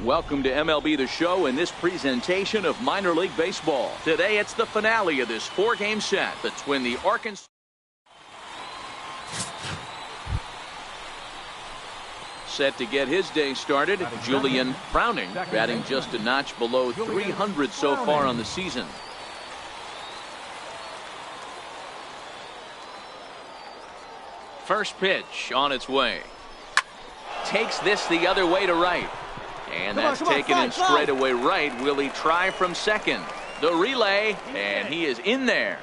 Welcome to MLB The Show in this presentation of minor league baseball. Today it's the finale of this 4-game set between the Arkansas. Set to get his day started, Julian Browning, batting just a notch below 300 so far on the season. First pitch on its way. Takes this the other way to right. And that's taken in straightaway right. Will he try from second? The relay, and he is in there.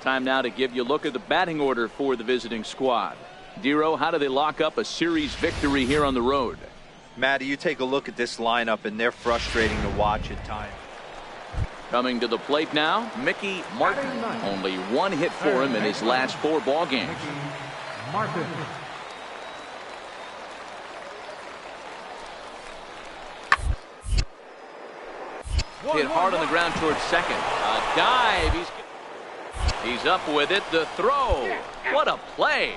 Time now to give you a look at the batting order for the visiting squad. Dero, how do they lock up a series victory here on the road? Matty, you take a look at this lineup, and they're frustrating to watch at times. Coming to the plate now, Mickey Martin. Only one hit for him in his last 4 ball games. Martin. Hit hard on the ground towards second. A dive. He's up with it. The throw. What a play.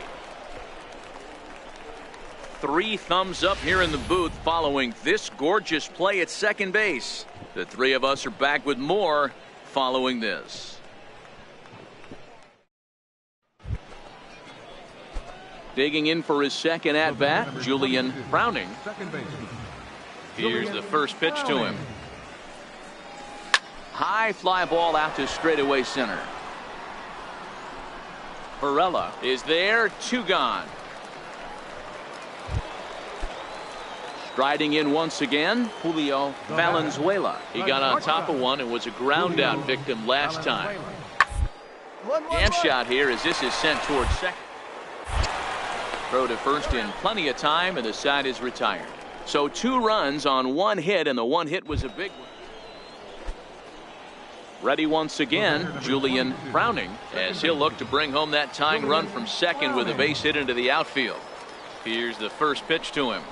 3 thumbs up here in the booth following this gorgeous play at second base. The 3 of us are back with more following this. Digging in for his second at-bat, Julian Browning. Here's the first pitch to him. High fly ball out to straightaway center. Varela is there, 2 gone. Striding in once again, Julio Valenzuela. He got on top of one and was a ground out victim last time. Jam shot here as this is sent towards second. Throw to first in plenty of time, and the side is retired. So 2 runs on 1 hit, and the 1 hit was a big one. Ready once again, Julian Browning, as he'll look to bring home that tying run from second with a base hit into the outfield. Here's the first pitch to him.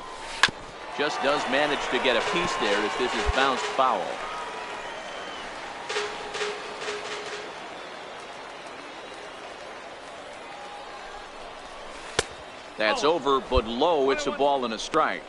Just does manage to get a piece there as this is bounced foul. That's over, but low. It's a ball and a strike.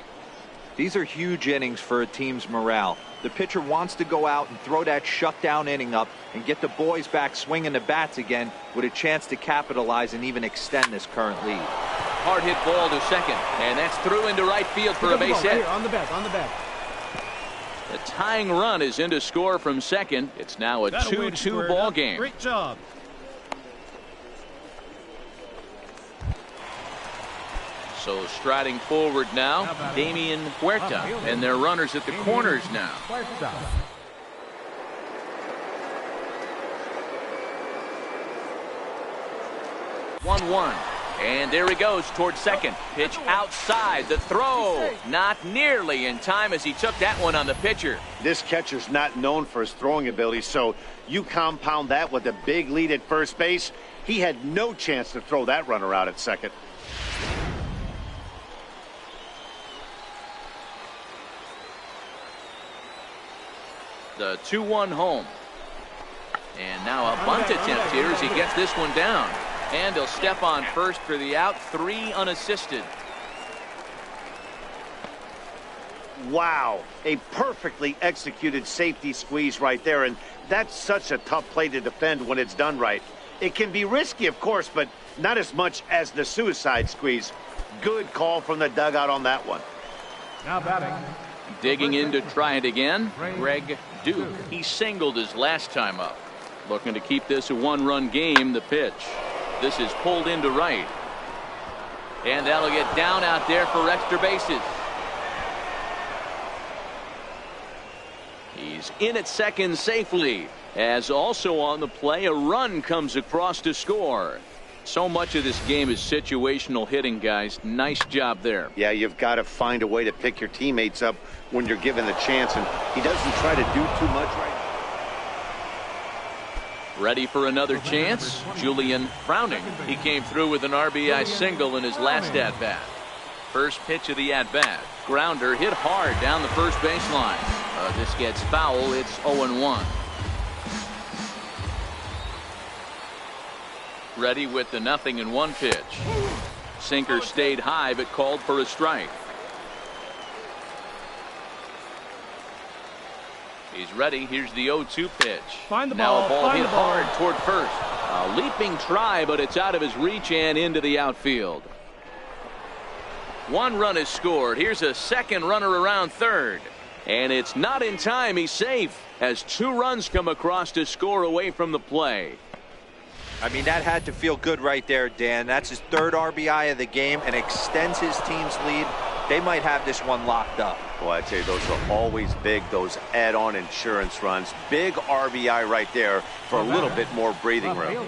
These are huge innings for a team's morale. The pitcher wants to go out and throw that shutdown inning up and get the boys back swinging the bats again with a chance to capitalize and even extend this current lead. Hard hit ball to second, and that's through into right field for a base hit. On the back, on the back. The tying run is in to score from second. It's now a 2-2 ball game. Great job. So striding forward now, Damian Huerta, and their runners at the corners now. 1-1. And there he goes towards second. Pitch outside. The throw not nearly in time as he took that one on the pitcher. This catcher's not known for his throwing ability, so you compound that with a big lead at first base. He had no chance to throw that runner out at second. The 2-1 home. And now a bunt attempt here as he gets this one down. And he'll step on first for the out, 3 unassisted. Wow, a perfectly executed safety squeeze right there, and that's such a tough play to defend when it's done right. It can be risky, of course, but not as much as the suicide squeeze. Good call from the dugout on that one. Now batting. Digging in to try it again, Greg Duke. He singled his last time up. Looking to keep this a 1-run game. The pitch. This is pulled into right. And that'll get down out there for extra bases. He's in at second safely. As also on the play, a run comes across to score. So much of this game is situational hitting, guys. Nice job there. Yeah, you've got to find a way to pick your teammates up when you're given the chance, and he doesn't try to do too much right now. Ready for another chance? Julian Browning. He came through with an RBI single in his last at-bat. First pitch of the at-bat. Grounder hit hard down the first baseline. This gets foul. It's 0-1. Ready with the 0-1 pitch. Sinker stayed high but called for a strike. He's ready. Here's the 0-2 pitch. Find the now ball. a ball Find hit the ball. hard toward first. A leaping try, but it's out of his reach and into the outfield. 1 run is scored. Here's a second runner around third. And it's not in time. He's safe as 2 runs come across to score away from the play. I mean, that had to feel good right there, Dan. That's his 3rd RBI of the game and extends his team's lead. They might have this one locked up. Well, I tell you, those are always big, those add-on insurance runs. Big RBI right there for a little bit more breathing room.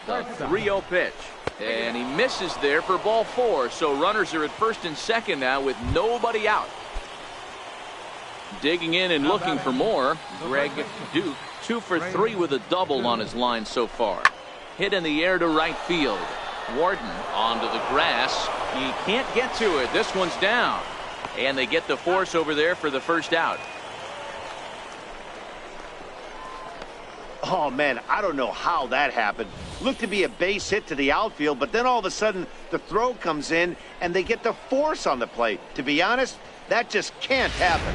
The 3-0 pitch. And he misses there for ball 4. So runners are at first and second now with nobody out. Digging in and looking for more. Greg Duke, 2 for 3 with a double on his line so far. Hit in the air to right field. Warden onto the grass. He can't get to it. This one's down. And they get the force over there for the first out. Oh, man, I don't know how that happened. Looked to be a base hit to the outfield, but then all of a sudden the throw comes in and they get the force on the play. To be honest, that just can't happen.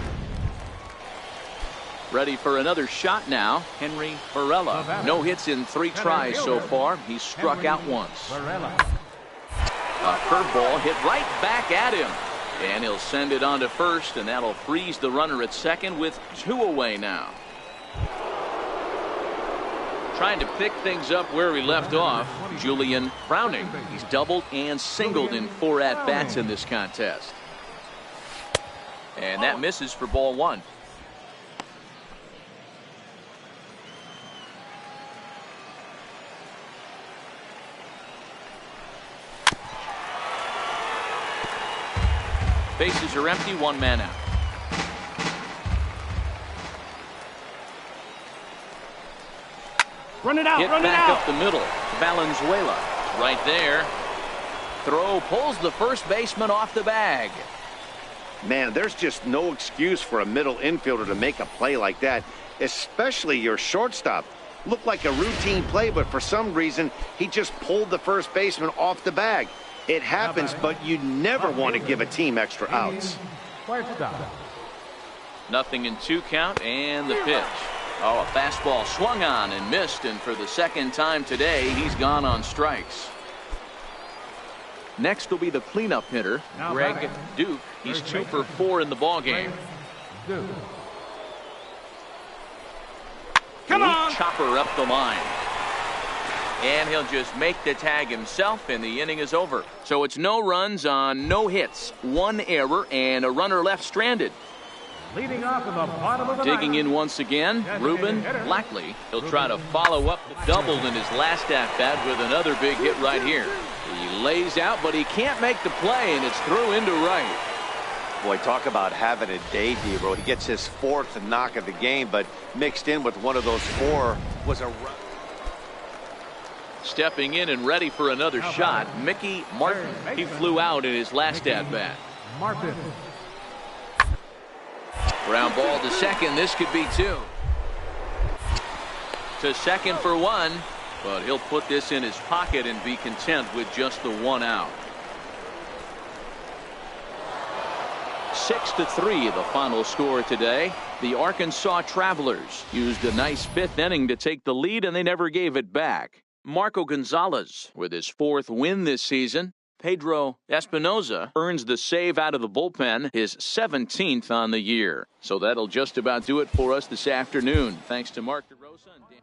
Ready for another shot now. Henry Varela. No hits in 3 tries so far. He's struck out once. A curveball hit right back at him. And he'll send it on to first, and that'll freeze the runner at second with 2 away now. Trying to pick things up where we left off. Julian Browning. He's doubled and singled in 4 at-bats in this contest. And that misses for ball 1. Bases are empty, 1 man out. Run it out. Hit Run it back out. up the middle. Valenzuela right there. Throw pulls the first baseman off the bag. Man, there's just no excuse for a middle infielder to make a play like that, especially your shortstop. Looked like a routine play, but for some reason, he just pulled the first baseman off the bag. It happens, but you never want to give a team extra outs. Nothing in 2 count, and the pitch. Oh, a fastball swung on and missed, and for the second time today, he's gone on strikes. Next will be the cleanup hitter, Greg Duke. He's 2 for 4 in the ballgame. Come on! Chopper up the line. And he'll just make the tag himself, and the inning is over. So it's no runs on no hits, 1 error, and a runner left stranded. Leading off in the bottom of the Digging ninth. in once again, Ruben Blackley. He'll try to follow up the double in his last at-bat with another big hit right here. He lays out, but he can't make the play, and it's through into right. Boy, talk about having a day, Debro. He gets his 4th knock of the game, but mixed in with one of those 4 was a run. Stepping in and ready for another shot, Mickey Martin. He flew out in his last at-bat. Martin. Ground ball to second. This could be 2. To second for 1, but he'll put this in his pocket and be content with just the 1 out. 6-3 the final score today. The Arkansas Travelers used a nice 5th inning to take the lead, and they never gave it back. Marco Gonzalez with his 4th win this season. Pedro Espinoza earns the save out of the bullpen, his 17th on the year. So that'll just about do it for us this afternoon. Thanks to Mark DeRosa and Dan.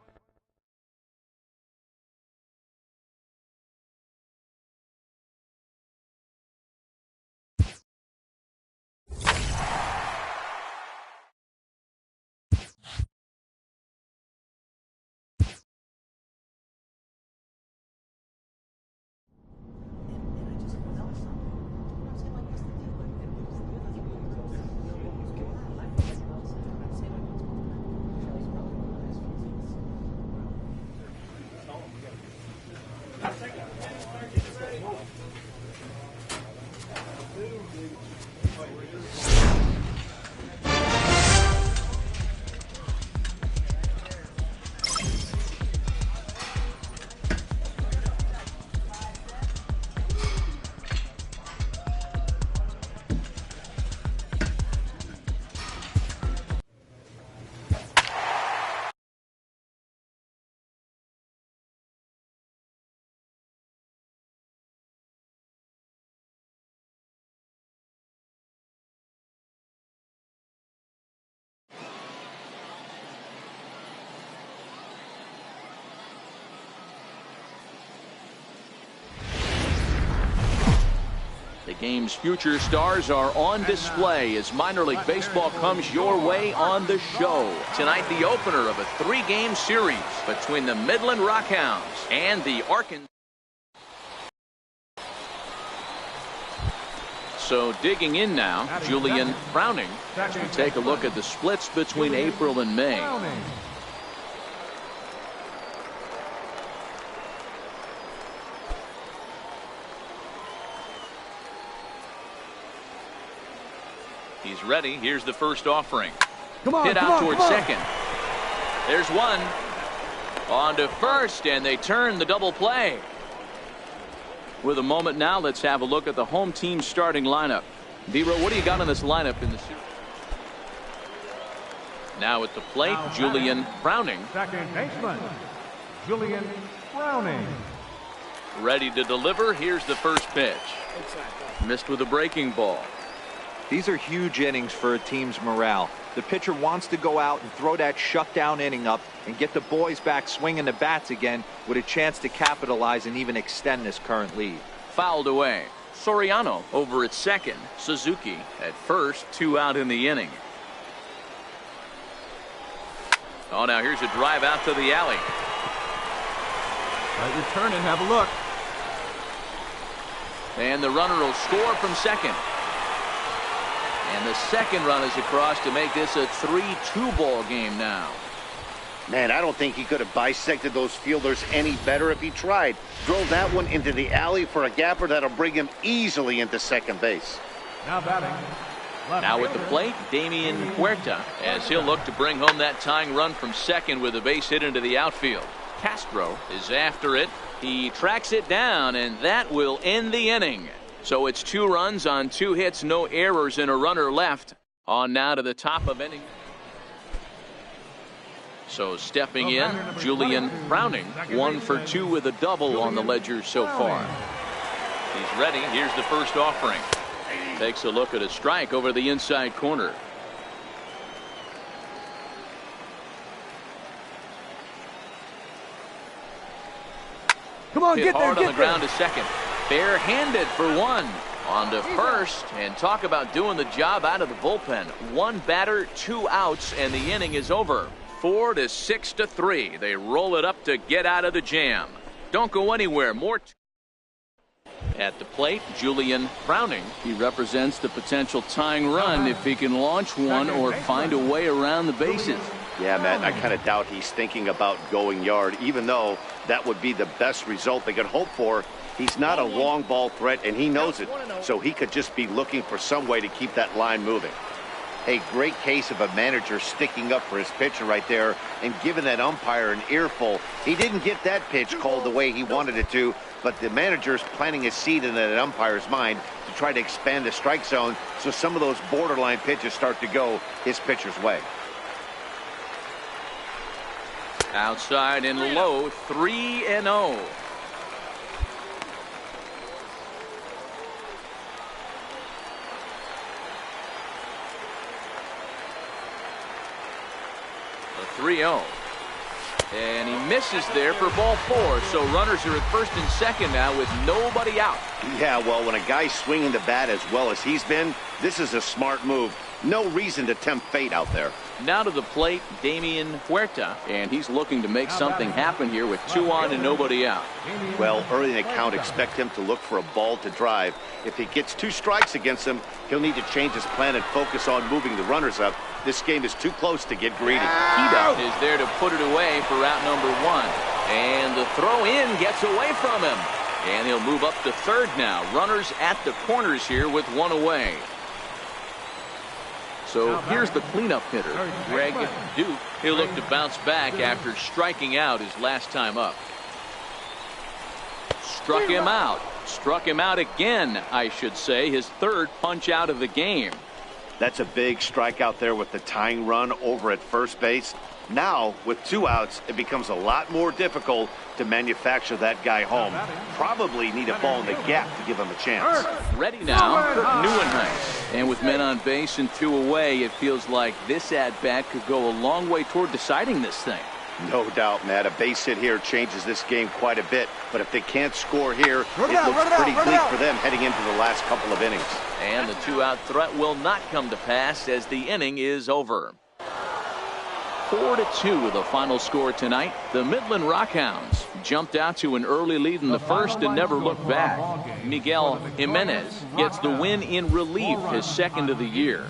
Game's future stars are on display as minor league baseball comes your way on the show. Tonight, the opener of a 3-game series between the Midland Rockhounds and the Arkansas. So digging in now, Julian Browning to take a look at the splits between April and May. He's ready. Here's the first offering. Hit out toward second. There's one. On to first, and they turn the double play. With a moment now, let's have a look at the home team starting lineup. Dero, what do you got in this lineup in the series? Now at the plate, Julian Browning. Second baseman, Julian Browning. Ready to deliver. Here's the first pitch. Missed with a breaking ball. These are huge innings for a team's morale. The pitcher wants to go out and throw that shutdown inning up and get the boys back swinging the bats again with a chance to capitalize and even extend this current lead. Fouled away. Soriano over at second. Suzuki at first. 2 out in the inning. Oh, now here's a drive out to the alley. Let your turn and have a look. And the runner will score from second. And the second run is across to make this a 3-2 ball game now. Man, I don't think he could have bisected those fielders any better if he tried. Drove that one into the alley for a gapper that'll bring him easily into second base. Now batting. Now at the plate, Damian Huerta, as he'll look to bring home that tying run from second with a base hit into the outfield. Castro is after it. He tracks it down, and that will end the inning. So it's 2 runs on 2 hits, no errors, and a runner left. On now to the top of inning. So stepping in, Julian Browning, 1 for 2 with a double on the ledger so far. He's ready. Here's the first offering. Takes a look at a strike over the inside corner. Come on, Hit get there, hard get on the there. ground to second. Bare-handed for 1. On to first, and talk about doing the job out of the bullpen. 1 batter, 2 outs, and the inning is over. 4 to 6 to 3. They roll it up to get out of the jam. Don't go anywhere. More at the plate, Julian Browning. He represents the potential tying run if he can launch one or find a way around the bases. Yeah, Matt, I kind of doubt he's thinking about going yard, even though that would be the best result they could hope for. He's not a long ball threat, and he knows it, so he could just be looking for some way to keep that line moving. A great case of a manager sticking up for his pitcher right there and giving that umpire an earful. He didn't get that pitch called the way he wanted it to, but the manager's planting a seed in that umpire's mind to try to expand the strike zone so some of those borderline pitches start to go his pitcher's way. Outside and low, 3-0. The 3-0. And he misses there for ball 4. So runners are at first and second now with nobody out. Yeah, well, when a guy's swinging the bat as well as he's been, this is a smart move. No reason to tempt fate out there. Now to the plate, Damian Huerta, and he's looking to make something happen here with 2 on and nobody out. Well, early in the count, expect him to look for a ball to drive. If he gets 2 strikes against him, he'll need to change his plan and focus on moving the runners up. This game is too close to get greedy. Hida is there to put it away for out number 1. And the throw in gets away from him. And he'll move up to third now. Runners at the corners here with 1 away. So here's the cleanup hitter, Greg Duke. He'll look to bounce back after striking out his last time up. Struck him out. Struck him out again, I should say. His 3rd punch out of the game. That's a big strikeout there with the tying run over at first base. Now, with 2 outs, it becomes a lot more difficult to manufacture that guy home. Probably need a ball in the gap to give him a chance. Ready now, Neuenhuis. And with men on base and 2 away, it feels like this at-bat could go a long way toward deciding this thing. No doubt, Matt. A base hit here changes this game quite a bit. But if they can't score here, it looks pretty bleak for them heading into the last couple of innings. And the two-out threat will not come to pass as the inning is over. 4-2 the final score tonight. The Midland Rockhounds jumped out to an early lead in the first and never looked back. Miguel Jimenez gets the win in relief, his second of the year.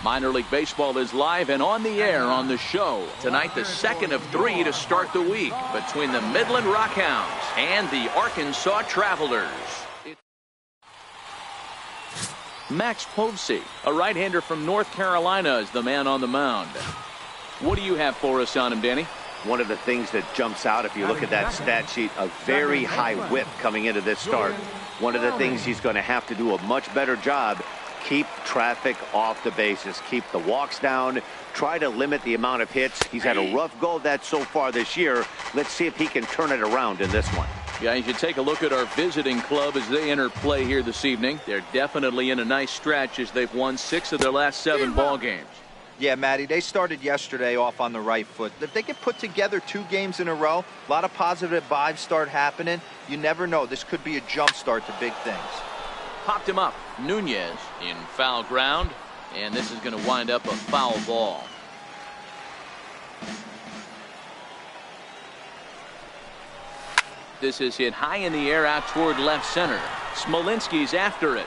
Minor League Baseball is live and on the air on the show. Tonight, the second of 3 to start the week between the Midland Rockhounds and the Arkansas Travelers. Max Povsey, a right-hander from North Carolina, is the man on the mound. What do you have for us on him, Danny? One of the things that jumps out if you look at that stat sheet, a very high whip coming into this start. One of the things he's going to have to do a much better job, keep traffic off the bases, keep the walks down, try to limit the amount of hits. He's had a rough go of that so far this year. Let's see if he can turn it around in this one. Yeah, you should take a look at our visiting club as they enter play here this evening. They're definitely in a nice stretch as they've won 6 of their last 7 ball games. Yeah, Matty, they started yesterday off on the right foot. If they get put together 2 games in a row, a lot of positive vibes start happening. You never know. This could be a jump start to big things. Popped him up. Nunez in foul ground, and this is going to wind up a foul ball. This is hit high in the air out toward left center. Smolinski's after it.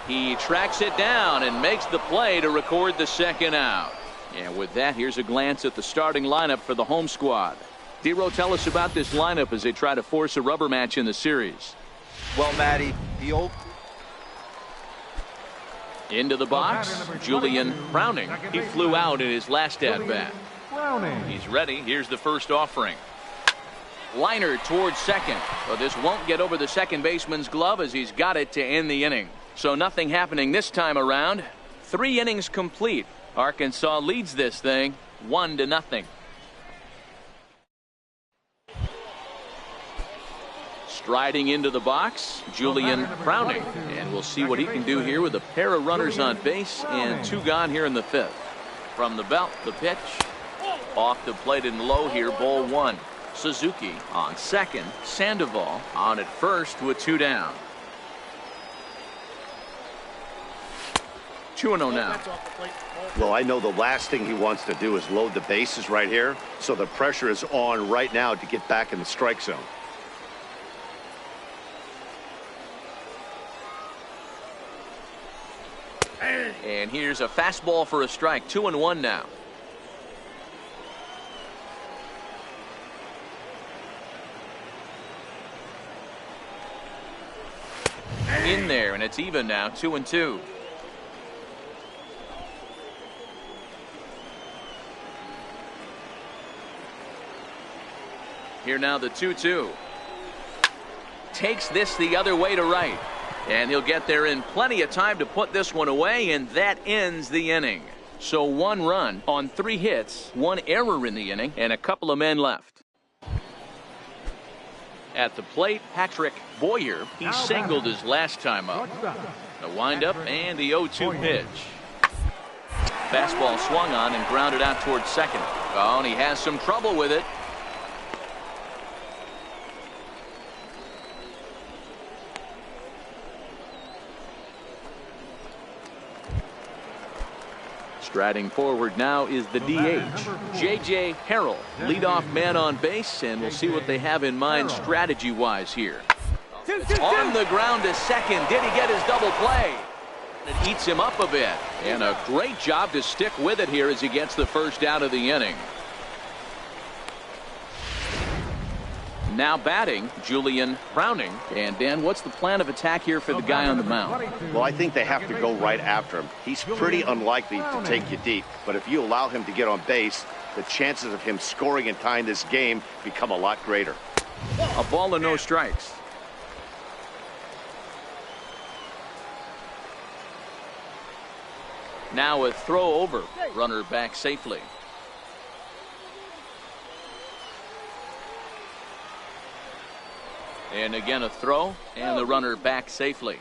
He tracks it down and makes the play to record the second out. And with that, here's a glance at the starting lineup for the home squad. Dero, tell us about this lineup as they try to force a rubber match in the series. Well, Matty, the old... Into the box, Julian Browning. He flew out in his last at-bat. He's ready. Here's the first offering. Liner towards second. But this won't get over the second baseman's glove as he's got it to end the inning. So nothing happening this time around. 3 innings complete. Arkansas leads this thing 1-0. Striding into the box, Julian Browning. And we'll see what he can do here with a pair of runners on base and 2 gone here in the 5th. From the belt, the pitch. Off the plate and low here, ball 1. Suzuki on second. Sandoval on at first with 2 down. 2-0 now. Well, I know the last thing he wants to do is load the bases right here. So the pressure is on right now to get back in the strike zone. And here's a fastball for a strike. 2-1 now. In there, and it's even now. 2-2. Here now the 2-2. Takes this the other way to right. And he'll get there in plenty of time to put this one away, and that ends the inning. So 1 run on 3 hits, 1 error in the inning, and a couple of men left. At the plate, Patrick Boyer. He singled his last time up. The windup and the 0-2 pitch. Fastball swung on and grounded out towards second. Oh, and he has some trouble with it. Striding forward now is the DH, J.J. Harrell, leadoff man on base, and we'll see what they have in mind strategy-wise here. On the ground to second. Did he get his double play? It eats him up a bit, and a great job to stick with it here as he gets the first out of the inning. Now batting, Julian Browning. And Dan, what's the plan of attack here for the guy on the mound? Well, I think they have to go right after him. He's pretty unlikely to take you deep, but if you allow him to get on base, the chances of him scoring and tying this game become a lot greater. A ball and no strikes. Now a throw over, runner back safely. And again a throw, and the runner back safely.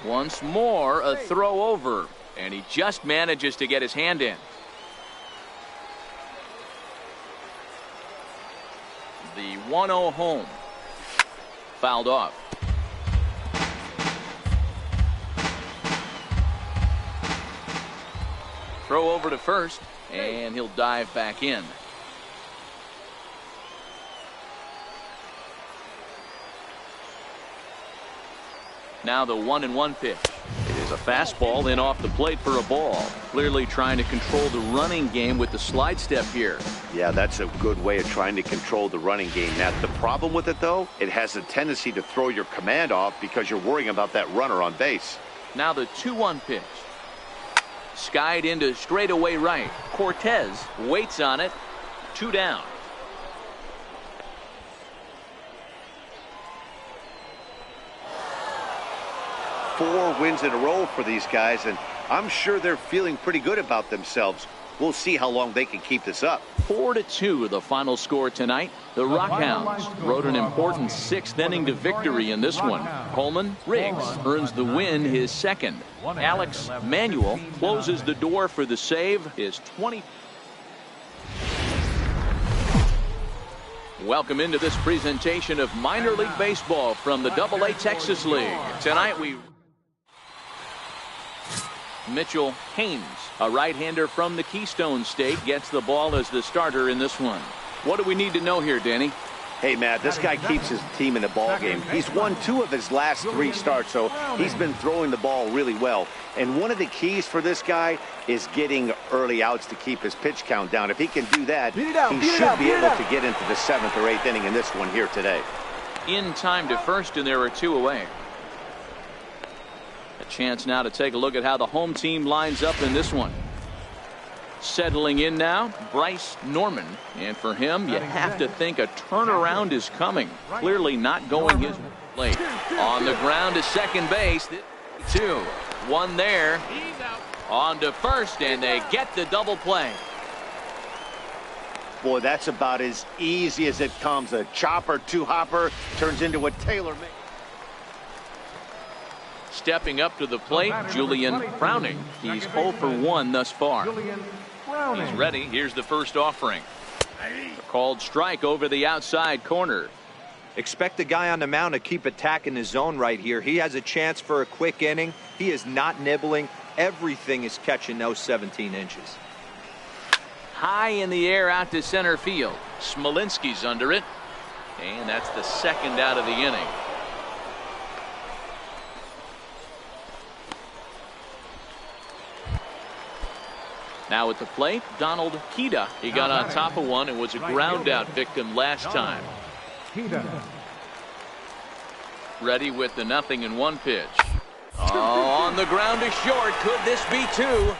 Once more, a throw over, and he just manages to get his hand in. The 1-0 home. Fouled off. Throw over to first, and he'll dive back in. Now the 1-1 pitch. It is a fastball in off the plate for a ball. Clearly trying to control the running game with the slide step here. Yeah, that's a good way of trying to control the running game. Now, the problem with it, though, it has a tendency to throw your command off because you're worrying about that runner on base. Now the 2-1 pitch. Skied into straightaway right. Cortez waits on it. 2 down. Four wins in a row for these guys, and I'm sure they're feeling pretty good about themselves. We'll see how long they can keep this up. 4-2 the final score tonight. The Rockhounds rode an important 6th inning to victory in this one. Coleman Riggs earns the win, his second. Alex Manuel closes the door for the save, his 20. Welcome into this presentation of minor league baseball from the AA Texas League. Tonight Mitchell Haynes, a right-hander from the Keystone State, gets the ball as the starter in this one. What do we need to know here, Danny? Hey, Matt, this guy keeps his team in the ball game. He's won 2 of his last 3 starts, so he's been throwing the ball really well. And one of the keys for this guy is getting early outs to keep his pitch count down. If he can do that, he should be able to get into the 7th or 8th inning in this one here today. In time to first, and there are 2 away. A chance now to take a look at how the home team lines up in this one. Settling in now, Bryce Norman. And for him, you have to think a turnaround is coming. Clearly not going his way. On the ground to second base. 2. 1 there. On to first, and they get the double play. Boy, that's about as easy as it comes. A chopper, 2-hopper turns into a tailor-made. Stepping up to the plate, Julian Browning. He's 0 for 1 thus far. He's ready. Here's the first offering. A called strike over the outside corner. Expect the guy on the mound to keep attacking his zone right here. He has a chance for a quick inning. He is not nibbling. Everything is catching those 17 inches. High in the air out to center field. Smolinski's under it. And that's the 2nd out of the inning. Now at the plate, Donald Kida. He got on top of one and was a ground out victim last time. Ready with the 0-1 pitch. Oh, on the ground to short. Could this be 2?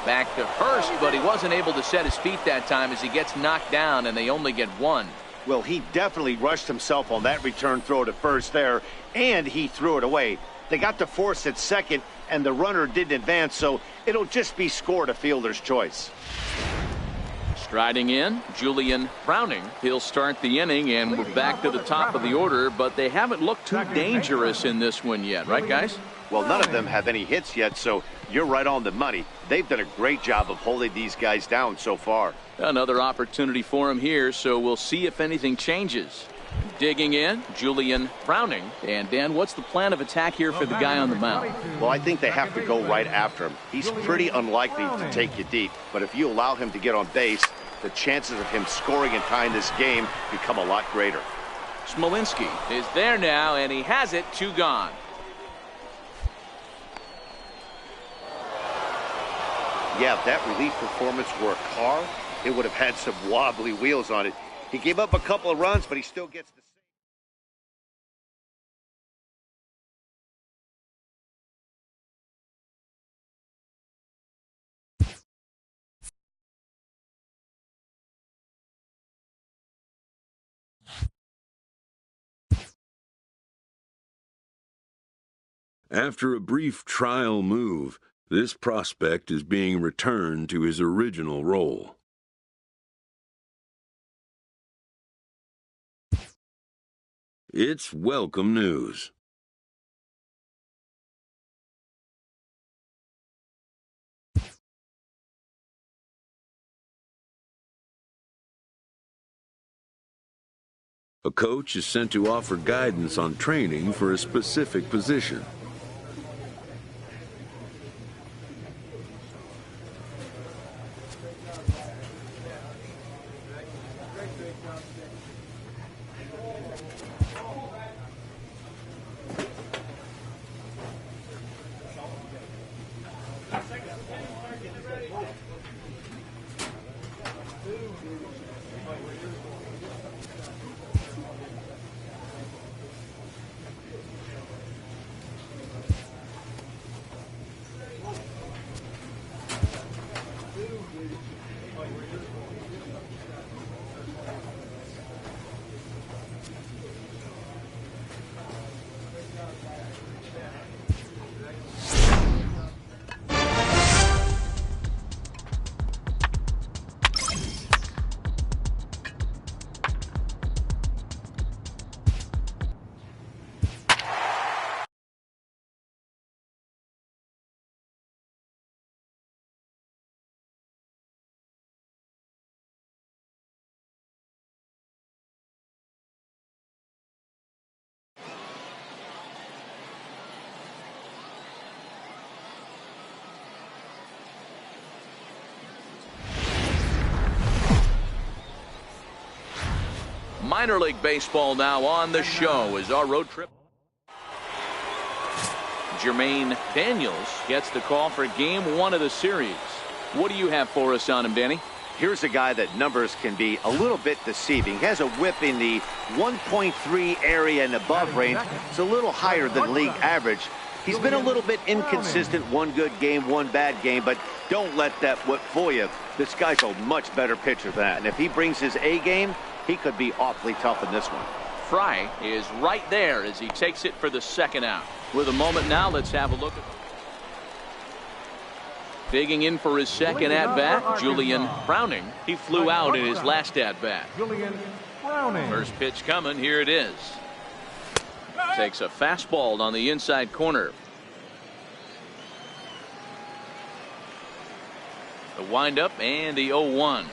Back to first, but he wasn't able to set his feet that time as he gets knocked down, and they only get 1. Well, he definitely rushed himself on that return throw to first there, and he threw it away. They got to force at second, and the runner didn't advance, so it'll just be scored a fielder's choice. Striding in, Julian Browning. He'll start the inning, and we're back to the top of the order, but they haven't looked too dangerous in this one yet, right, guys? Well, none of them have any hits yet, so you're right on the money. They've done a great job of holding these guys down so far. Another opportunity for him here, so we'll see if anything changes. Digging in, Julian Browning. And Dan, what's the plan of attack here for the guy on the mound? Well, I think they have to go right after him. He's pretty unlikely to take you deep, but if you allow him to get on base, the chances of him scoring and tying this game become a lot greater. Smolinski is there now, and he has it. 2 gone. Yeah, if that relief performance were a car, it would have had some wobbly wheels on it. He gave up a couple of runs, but he still gets the After a brief trial move, this prospect is being returned to his original role. It's welcome news. A coach is sent to offer guidance on training for a specific position. Minor League Baseball now on the show as our road trip. Jermaine Daniels gets the call for game 1 of the series. What do you have for us on him, Danny? Here's a guy that numbers can be a little bit deceiving. He has a whip in the 1.3 area and above range. It's a little higher than league average. He's been a little bit inconsistent. One good game, one bad game, but don't let that whip fool you. This guy's a much better pitcher than that. And if he brings his A game, he could be awfully tough in this one. Fry is right there as he takes it for the second out. With a moment now, let's have a look at digging in for his second at-bat, Julian Browning. He flew out in his last at-bat. Julian Browning. First pitch coming. Here it is. Takes a fastball on the inside corner. The windup and the 0-1.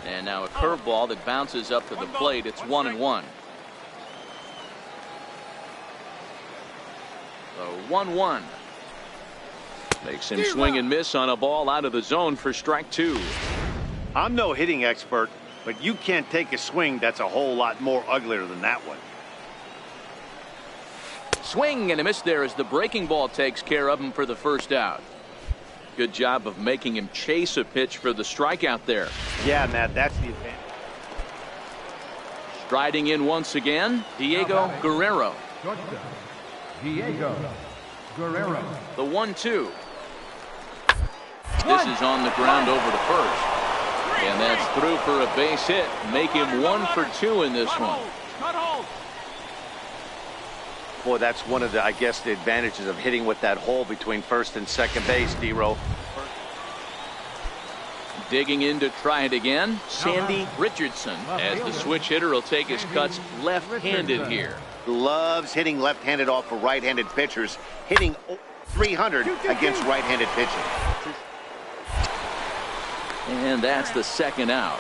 And now a curveball that bounces up to the plate. It's 1-1. The 1-1. Makes him swing and miss on a ball out of the zone for strike 2. I'm no hitting expert, but you can't take a swing that's a whole lot more uglier than that one. Swing and a miss there as the breaking ball takes care of him for the first out. Good job of making him chase a pitch for the strikeout there. Yeah, Matt, that's the advantage. Striding in once again, Diego Guerrero. Diego Guerrero. The 1-2. This is on the ground over to first. And that's through for a base hit. Make him 1 for 2 in this one. Boy, that's one of the, I guess, the advantages of hitting with that hole between first and second base, D-Row. Digging in to try it again, Sandy Richardson, as the switch hitter will take his cuts left-handed here. Loves hitting left-handed off for right-handed pitchers, hitting 300 against right-handed pitching. And that's the second out.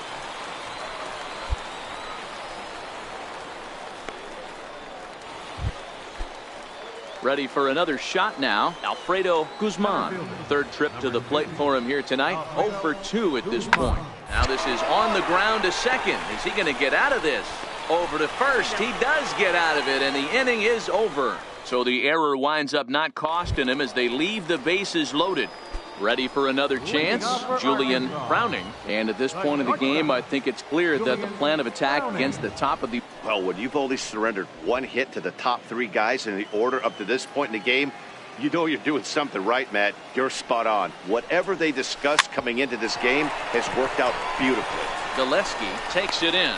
Ready for another shot now, Alfredo Guzman. Third trip to the plate for him here tonight. 0 for 2 at this point. Now this is on the ground to second. Is he going to get out of this? Over to first. He does get out of it, and the inning is over. So the error winds up not costing him as they leave the bases loaded. Ready for another chance, Julian Browning. And at this point of the game, I think it's clear that the plan of attack against the top of the... Well, when you've only surrendered one hit to the top 3 guys in the order up to this point in the game, you know you're doing something right, Matt. You're spot on. Whatever they discussed coming into this game has worked out beautifully. Gillespie takes it in.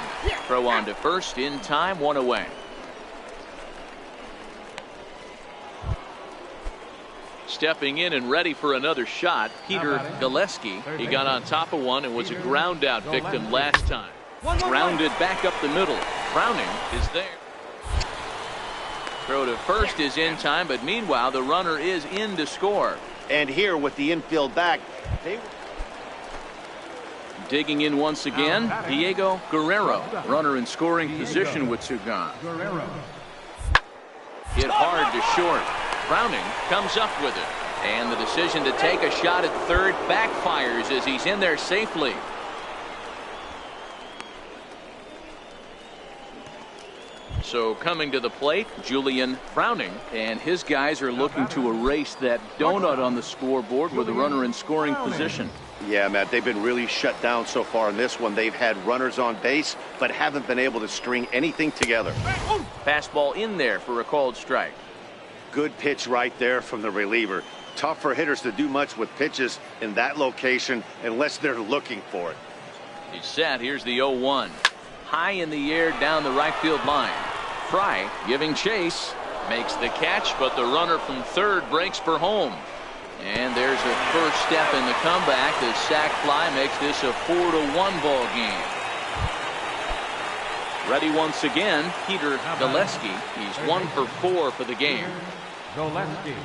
Throw on to first in time, 1 away. Stepping in and ready for another shot, Peter Gillespie. He got on top of one and was a ground out victim last time. Grounded back up the middle. Browning is there. Throw to first is in time, but meanwhile the runner is in to score. And here with the infield back, Digging in once again, Diego Guerrero. Runner in scoring position with two gone. Guerrero. Hit hard to short. Browning comes up with it. And the decision to take a shot at third backfires as he's in there safely. So coming to the plate, Julian Browning, and his guys are looking to erase that donut on the scoreboard with a runner in scoring position. Yeah, Matt, they've been really shut down so far in this one. They've had runners on base, but haven't been able to string anything together. Fastball in there for a called strike. Good pitch right there from the reliever. Tough for hitters to do much with pitches in that location unless they're looking for it. He's set. Here's the 0-1. High in the air down the right field line. Fry giving chase. Makes the catch, but the runner from third breaks for home. And there's a first step in the comeback. The sac fly makes this a 4-1 ball game. Ready once again, Peter Gillespie. He's 1 for 4 for the game. Gillespie.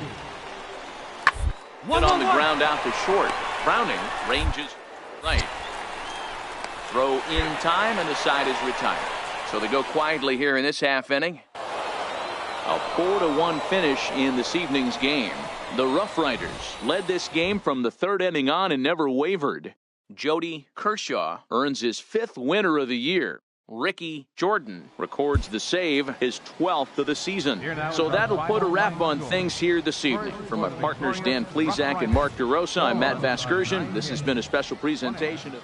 Hit on the ground out to short. Browning ranges right. Throw in time, and the side is retired. So they go quietly here in this half inning. A 4-1 finish in this evening's game. The Rough Riders led this game from the third inning on and never wavered. Jody Kershaw earns his 5th winner of the year. Ricky Jordan records the save, his 12th of the season. So that'll put a wrap on things here this evening. From my partners Dan Plesac and Mark DeRosa, I'm Matt Vasgersian. This has been a special presentation of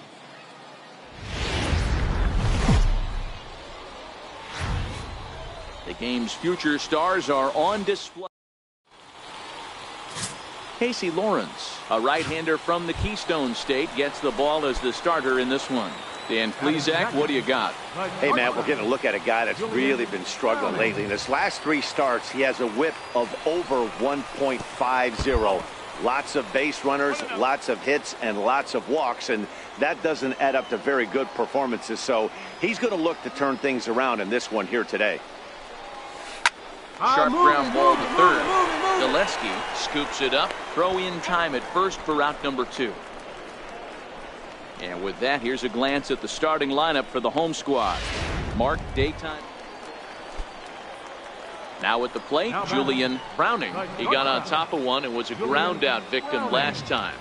the game's future stars are on display. Casey Lawrence, a right-hander from the Keystone State, gets the ball as the starter in this one. Dan Plesac, what do you got? Hey, Matt, we're getting a look at a guy that's really been struggling lately. In his last 3 starts, he has a whip of over 1.50. Lots of base runners, lots of hits, and lots of walks, and that doesn't add up to very good performances. So he's going to look to turn things around in this one here today. Sharp ground ball to third. Gillespie scoops it up. Throw in time at first for out number 2. And with that, here's a glance at the starting lineup for the home squad. Mark Daytime. Now at the plate, Julian Browning. He got on top of one and was a ground out victim last time.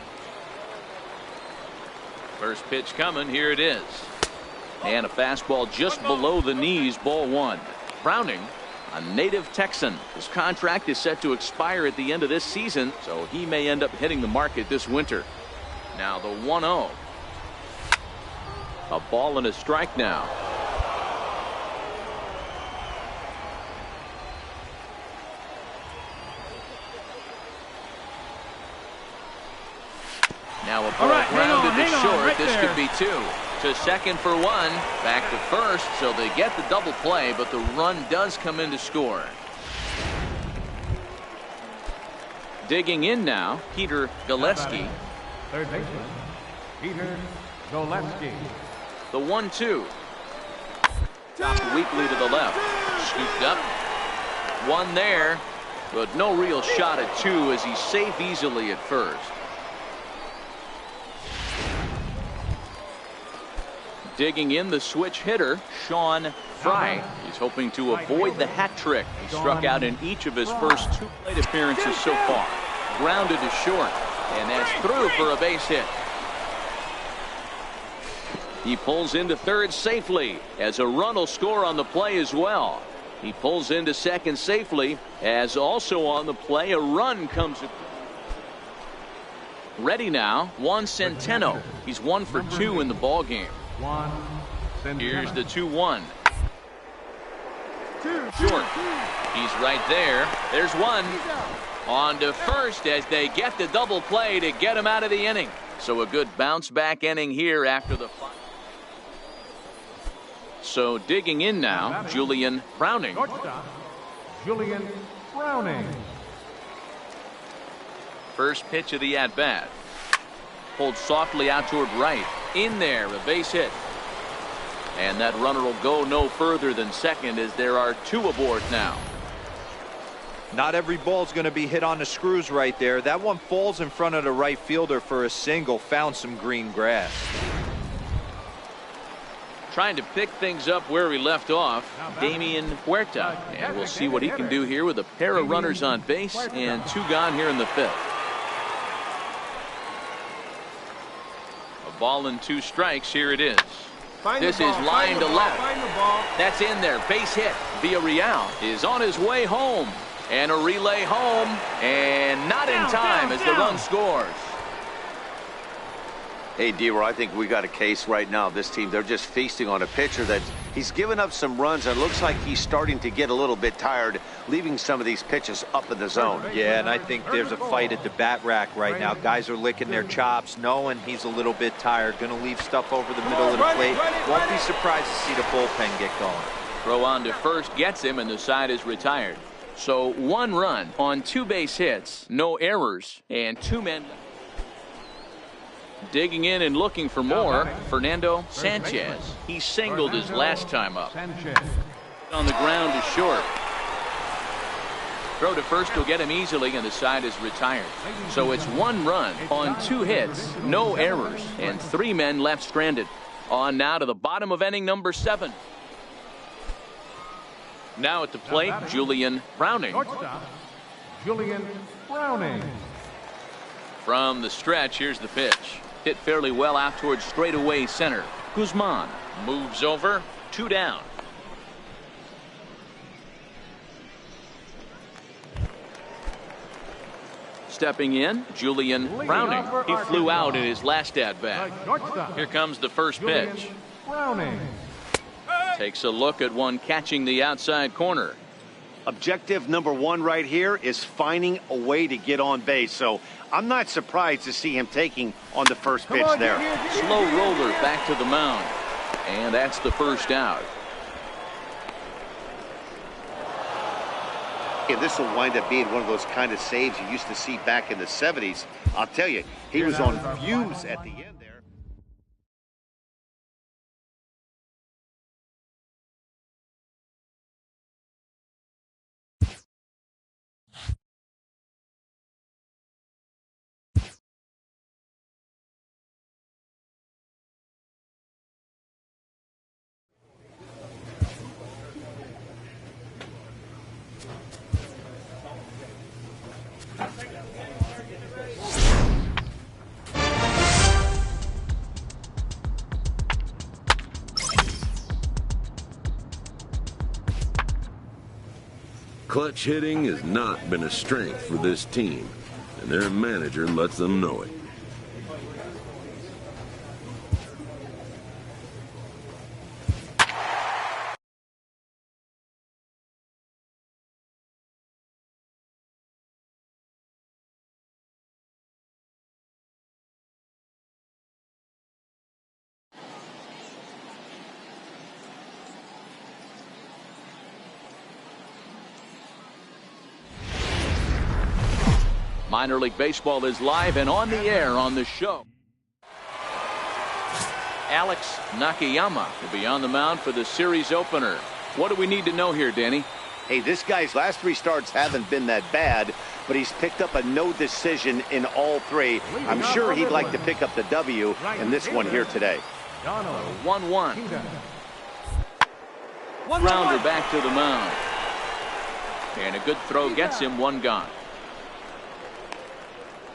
First pitch coming. Here it is. And a fastball just below the knees, ball 1. Browning, a native Texan. His contract is set to expire at the end of this season, so he may end up hitting the market this winter. Now the 1-0. A ball and a strike now. Now a ball grounded to short. This could be 2. To second for 1. Back to first, so they get the double play, but the run does come in to score. Digging in now, Peter Gillespie. Third baseman, Peter Gillespie. The 1-2. Chopped weakly to the left. Scooped up. 1 there, but no real shot at 2 as he's safe easily at first. Digging in, the switch hitter, Sean Fry. He's hoping to avoid the hat trick. He struck out in each of his first 2 plate appearances so far. Grounded to short, and that's through for a base hit. He pulls into third safely as a run will score on the play as well. He pulls into second safely as also on the play a run comes. Ready now, Juan Centeno. He's 1 for 2 in the ball game. Here's the 2-1. Short. He's right there. There's 1. On to first as they get the double play to get him out of the inning. So a good bounce back inning here after the final. So digging in now, Julian Browning. Julian Browning. First pitch of the at-bat. Pulled softly out toward right. In there, a base hit. And that runner will go no further than second as there are 2 aboard now. Not every ball's going to be hit on the screws right there. That one falls in front of the right fielder for a single. Found some green grass. Trying to pick things up where we left off, Damian Huerta. And we'll see what he can do here with a pair of runners on base and 2 gone here in the 5th. A ball and 2 strikes. Here it is. This is line to left. That's in there. Base hit. Villarreal is on his way home. And a relay home. And not in time as the run scores. Hey, D-Roy, I think we got a case right now. This team, they're just feasting on a pitcher that he's given up some runs, and it looks like he's starting to get a little bit tired, leaving some of these pitches up in the zone. Yeah, and I think there's a fight at the bat rack right now. Guys are licking their chops, knowing he's a little bit tired. Going to leave stuff over the middle of the plate. Won't be surprised to see the bullpen get going. Throw on to first gets him, and the side is retired. So 1 run on 2 base hits, no errors, and 2 men. Digging in and looking for more, Fernando Sanchez. He singled his last time up. On the ground is short. Throw to first will get him easily, and the side is retired. So it's 1 run on 2 hits, no errors, and 3 men left stranded. On now to the bottom of inning number 7. Now at the plate, Julian Browning. Julian Browning. From the stretch, here's the pitch. Hit fairly well out towards straightaway center. Guzman moves over, 2 down. Stepping in, Julian Browning. He flew out in his last at-bat. Here comes the first pitch. Browning. Takes a look at one catching the outside corner. Objective number 1 right here is finding a way to get on base. So I'm not surprised to see him taking on the first pitch there. Slow roller back to the mound. And that's the first out. And this will wind up being one of those kind of saves you used to see back in the 70s. I'll tell you, he was on fumes at the end there. Clutch hitting has not been a strength for this team, and their manager lets them know it. Minor League Baseball is live and on the air on the show. Alex Nakayama will be on the mound for the series opener. What do we need to know here, Danny? Hey, this guy's last 3 starts haven't been that bad, but he's picked up a no decision in all 3. I'm sure he'd like to pick up the W in this one here today. 1-1. Grounder back to the mound. And a good throw gets him 1 gone.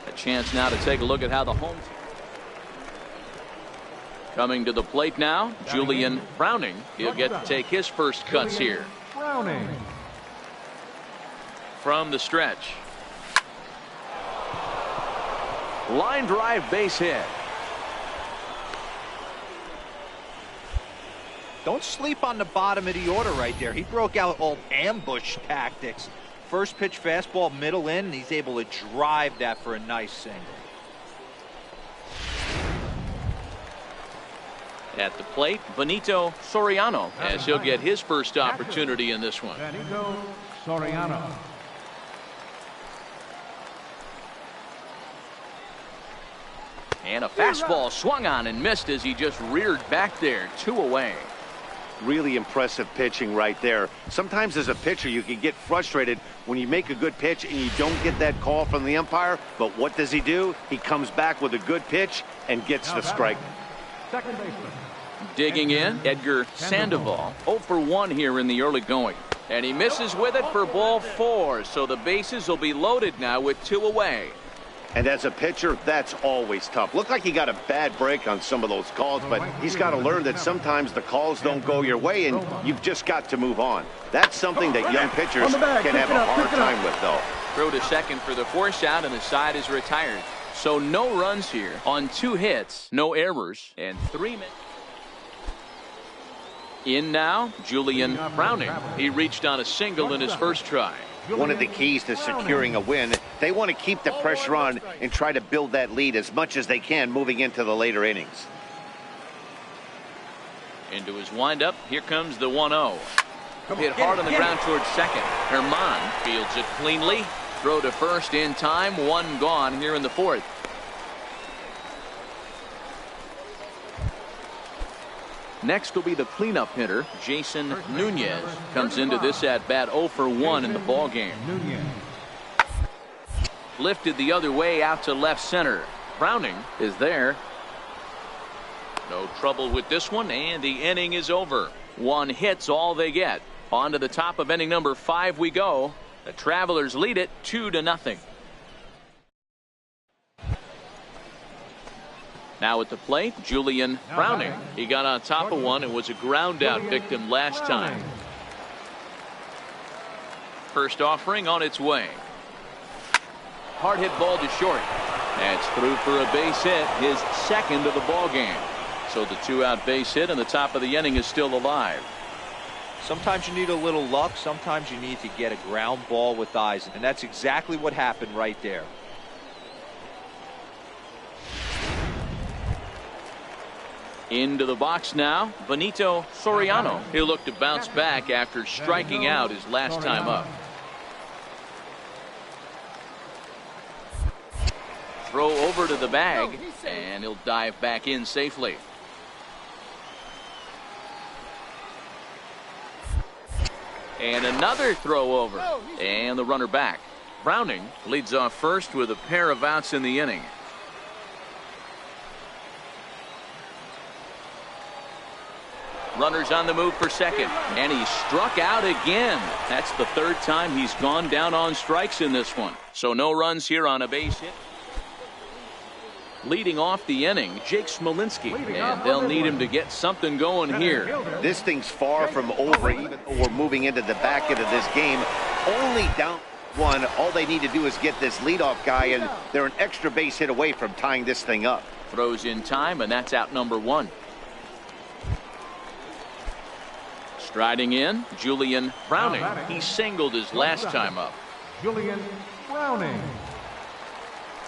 A chance now to take a look at how the home team. Coming to the plate now, Julian Browning. He'll get to take his first cuts here. Browning. From the stretch. Line drive base hit. Don't sleep on the bottom of the order right there. He broke out old ambush tactics. First pitch fastball middle in, and he's able to drive that for a nice single. At the plate, Benito Soriano, as he'll get his first opportunity in this one. Benito Soriano. And a fastball swung on and missed as he just reared back there, 2 away. Really impressive pitching right there. Sometimes as a pitcher you can get frustrated when you make a good pitch and you don't get that call from the umpire, but what does he do? He comes back with a good pitch and gets the strike. Second baseman Digging in, Edgar Sandoval. 0 for 1 here in the early going. And he misses with it for ball 4. So the bases will be loaded now with 2 away. And as a pitcher, that's always tough. Looked like he got a bad break on some of those calls, but he's got to learn that sometimes the calls don't go your way, and you've just got to move on. That's something that young pitchers can have a hard time with, though. Throw to second for the force out, and the side is retired. So no runs here on 2 hits, no errors, and 3 minutes. In now, Julian Browning. He reached on a single in his first try. One of the keys to securing a win, they want to keep the pressure on and try to build that lead as much as they can moving into the later innings. Into his windup, here comes the 1-0. Hit hard on the ground towards second. Herman fields it cleanly. Throw to first in time. 1 gone here in the 4th. Next will be the cleanup hitter, Jason Nunez. Comes into this at-bat 0 for 1 in the ballgame. Lifted the other way out to left center. Browning is there. No trouble with this one, and the inning is over. 1 hit's all they get. On to the top of inning number 5 we go. The Travelers lead it 2-0. Now at the plate, Julian Browning. He got on top of one and was a ground out victim last time. First offering on its way. Hard hit ball to short. That's through for a base hit, his 2nd of the ball game. So the 2-out base hit and the top of the inning is still alive. Sometimes you need a little luck. Sometimes you need to get a ground ball with eyes. And that's exactly what happened right there. Into the box now, Benito Soriano. He'll look to bounce back after striking out his last time up. Throw over to the bag, and he'll dive back in safely. And another throw over, and the runner back. Browning leads off first with a pair of outs in the inning. Runners on the move for second, and he struck out again. That's the 3rd time he's gone down on strikes in this one. So no runs here on a base hit. Leading off the inning, Jake Smolinski, and they'll need him to get something going here. This thing's far from over, even though we're moving into the back end of this game. Only down 1. All they need to do is get this leadoff guy, and they're an extra base hit away from tying this thing up. Throws in time, and that's out number 1. Striding in, Julian Browning. He singled his last time up. Julian Browning.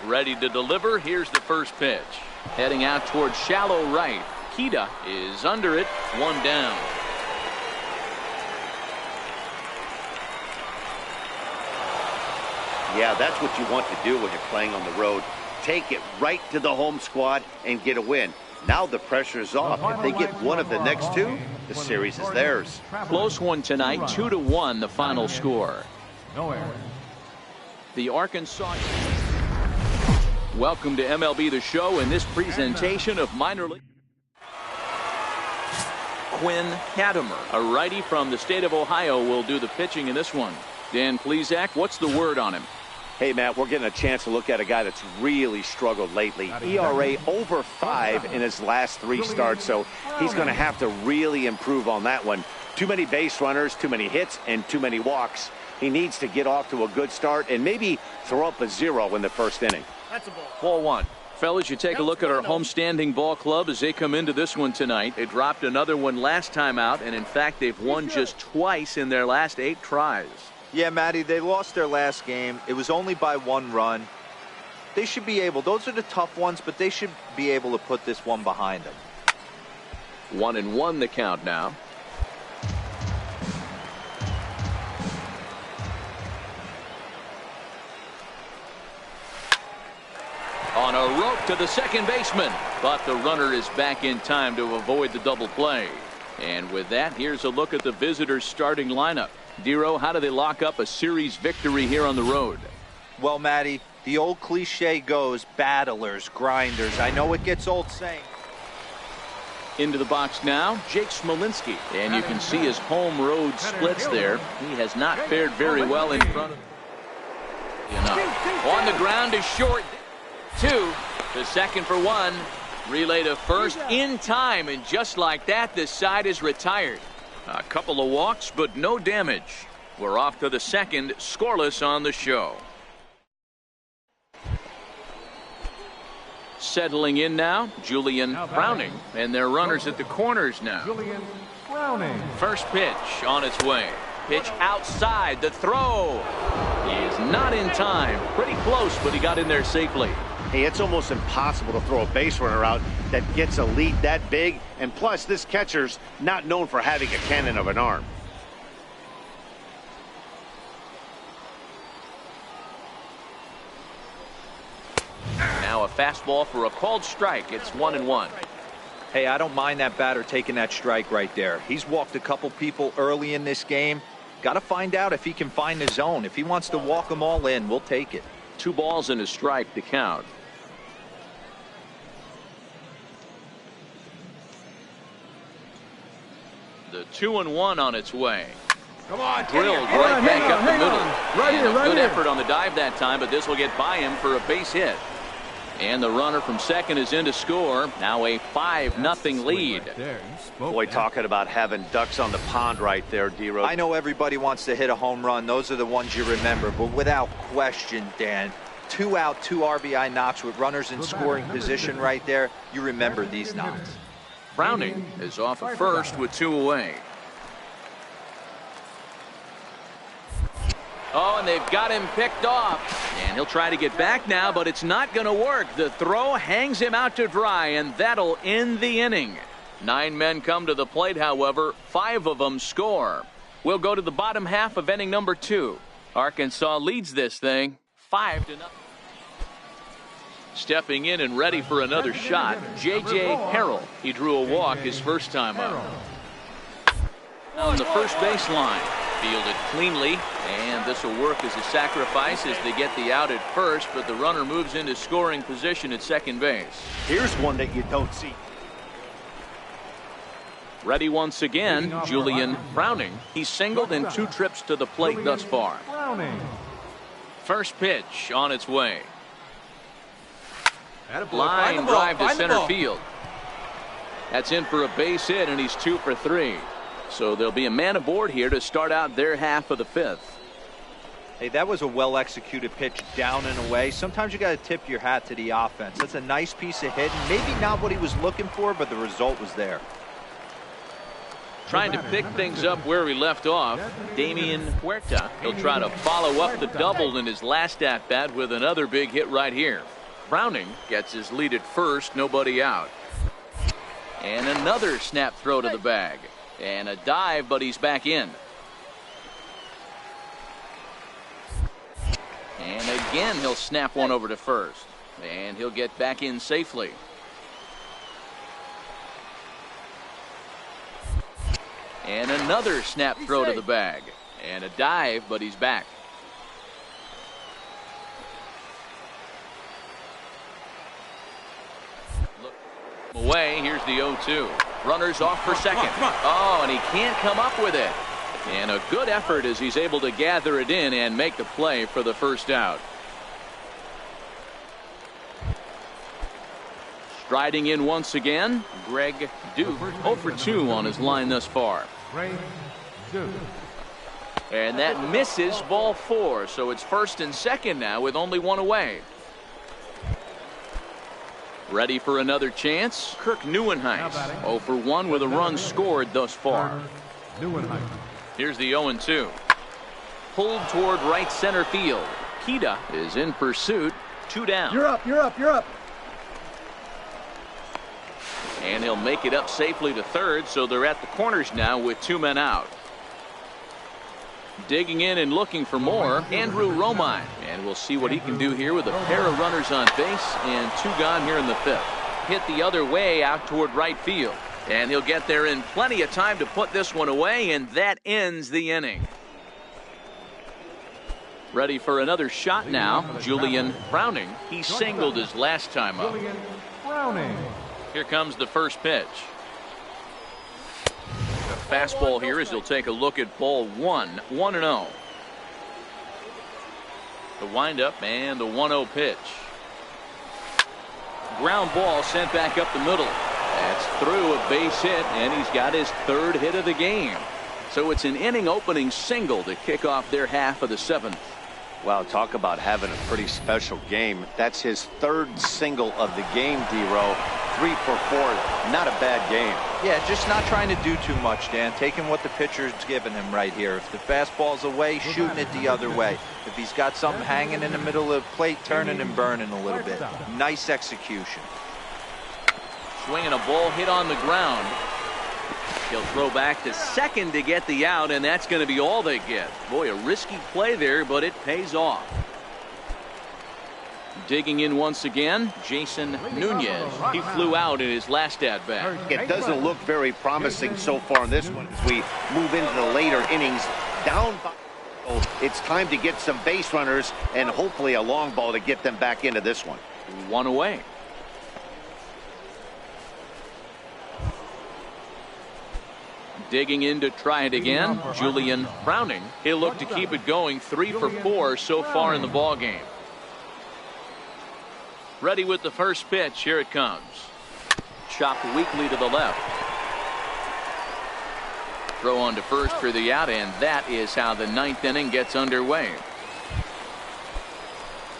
Ready to deliver. Here's the first pitch. Heading out towards shallow right. Kita is under it. 1 down. Yeah, that's what you want to do when you're playing on the road. Take it right to the home squad and get a win. Now the pressure's off. If they get one of the next 2, the series is theirs. Close one tonight, 2-1 the final score. No errors. The Arkansas. Welcome to MLB The Show in this presentation of minor league. Quinn Katimer, a righty from the state of Ohio, will do the pitching in this one. Dan Plesac, what's the word on him? Hey, Matt, we're getting a chance to look at a guy that's really struggled lately. ERA over 5 in his last 3 starts, so he's going to have to really improve on that one. Too many base runners, too many hits, and too many walks. He needs to get off to a good start and maybe throw up a 0 in the first inning. That's a ball. Ball 1. Fellas, you take a look at our homestanding ball club as they come into this one tonight. They dropped another one last time out, and in fact, they've won just twice in their last 8 tries. Yeah, Matty, they lost their last game. It was only by 1 run. They should be able, those are the tough ones, but they should be able to put this one behind them. 1-1 the count now. On a rope to the second baseman, but the runner is back in time to avoid the double play. And with that, here's a look at the visitors' starting lineup. Dero, how do they lock up a series victory here on the road? Well, Matty, the old cliche goes, battlers, grinders. I know it gets old saying. Into the box now, Jake Smolinski. And you can see his home road splits there. He has not fared very well in front of. On the ground is short. 2 to second for 1. Relay to first in time, and just like that, this side is retired. A couple of walks, but no damage. We're off to the second, scoreless on the show. Settling in now, Julian Browning, and their runners at the corners now. Julian Browning. First pitch on its way. Pitch outside, the throw. He is not in time. Pretty close, but he got in there safely. Hey, it's almost impossible to throw a base runner out that gets a lead that big, and plus this catcher's not known for having a cannon of an arm. Now a fastball for a called strike. It's 1-1. Hey, I don't mind that batter taking that strike right there. He's walked a couple people early in this game. Got to find out if he can find the zone. If he wants to walk them all in, we'll take it. 2 balls and a strike to count. The 2-1 on its way. Come on, Drilled right back up the middle. Good effort on the dive that time, but this will get by him for a base hit. And the runner from second is in to score. Now a 5-0 lead. Boy, talking about having ducks on the pond right there, D-Rose. I know everybody wants to hit a home run. Those are the ones you remember. But without question, Dan, 2 out, 2 RBI knocks with runners in scoring position right there. You remember these knocks. Browning is off at first with 2 away. Oh, and they've got him picked off. And he'll try to get back now, but it's not going to work. The throw hangs him out to dry, and that'll end the inning. 9 men come to the plate, however. 5 of them score. We'll go to the bottom half of inning number 2. Arkansas leads this thing 5-0. Stepping in and ready for another shot, J.J. Harrell. He drew a walk his first time up. On the first baseline, fielded cleanly, and this will work as a sacrifice as they get the out at first, but the runner moves into scoring position at second base. Here's one that you don't see. Ready once again, Julian Browning. He's singled in 2 trips to the plate thus far. First pitch on its way. Line drive to center field. That's in for a base hit, and he's 2 for 3. So there'll be a man aboard here to start out their half of the 5th. Hey, that was a well-executed pitch down and away. Sometimes you got to tip your hat to the offense. That's a nice piece of hitting. Maybe not what he was looking for, but the result was there. Trying to pick things up where we left off, Damian Huerta. He'll try to follow up the double in his last at-bat with another big hit right here. Browning gets his lead at first, nobody out. And another snap throw to the bag. And a dive, but he's back in. And again, he'll snap one over to first. And he'll get back in safely. And another snap throw to the bag. And a dive, but he's back. Look away. Here's the 0-2. Runners off for second. Oh, and he can't come up with it. And a good effort as he's able to gather it in and make the play for the first out. Striding in once again, Greg Duke. 0 for 2 on his line thus far. And that misses, ball 4. So it's first and second now with only 1 away. Ready for another chance, Kirk Neuenhuis. 0 for 1 with a run scored thus far. Here's the 0-2. Pulled toward right center field. Kida is in pursuit. 2 down. You're up, you're up, you're up. And he'll make it up safely to third, so they're at the corners now with 2 men out. Digging in and looking for more, Andrew Romine. And we'll see what he can do here with a pair of runners on base and 2 gone here in the 5th. Hit the other way out toward right field. And he'll get there in plenty of time to put this one away, and that ends the inning. Ready for another shot now, Julian Browning. He singled his last time up. Browning. Here comes the first pitch. fastball here as he'll take a look at ball one. 1-0. The windup and the 1-0 pitch. Ground ball sent back up the middle. That's through a base hit, and he's got his third hit of the game. So it's an inning opening single to kick off their half of the seventh. Wow, talk about having a pretty special game. That's his third single of the game, D-Row. 3 for 4. Not a bad game. Yeah, just not trying to do too much, Dan. Taking what the pitcher's giving him right here. If the fastball's away, shooting it the other way. If he's got something hanging in the middle of the plate, turning and burning a little bit. Nice execution. Swinging a ball hit on the ground. He'll throw back to second to get the out, and that's going to be all they get. Boy, a risky play there, but it pays off. Digging in once again, Jason Nunez. He flew out in his last at-bat. It doesn't look very promising so far in this one as we move into the later innings. Down by, it's time to get some base runners and hopefully a long ball to get them back into this one. 1 away. Digging in to try it again, Julian Browning. He'll look to keep it going. 3 for 4 so far in the ball game. Ready with the first pitch. Here it comes. Chopped weakly to the left. Throw on to first for the out, and that is how the ninth inning gets underway.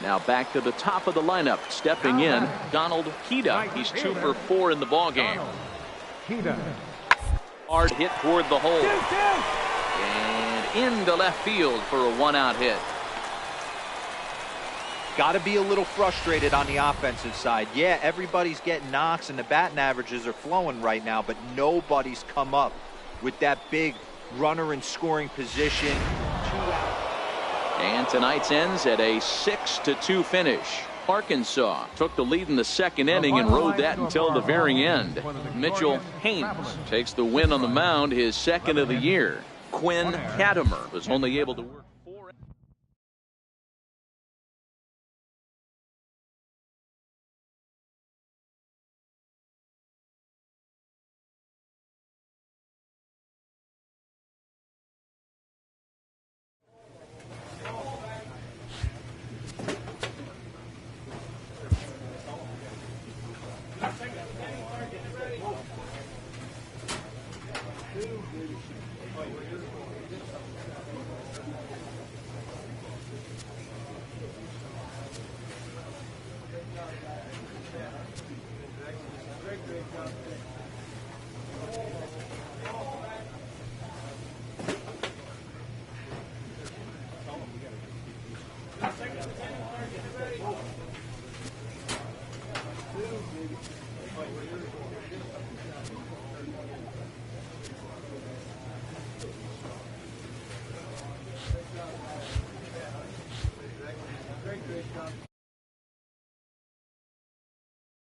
Now back to the top of the lineup. Stepping in, Donald Hida. He's 2 for 4 in the ball game. Hard hit toward the hole. And into left field for a 1-out hit. Got to be a little frustrated on the offensive side. Yeah, everybody's getting knocks and the batting averages are flowing right now, but nobody's come up with that big runner in scoring position. 2 out. And tonight's ends at a 6-2 finish. Arkansas took the lead in the second inning and rode that until the very end. Mitchell Haynes takes the win on the mound, his second of the year. Quinn Katimer was only able to work 4.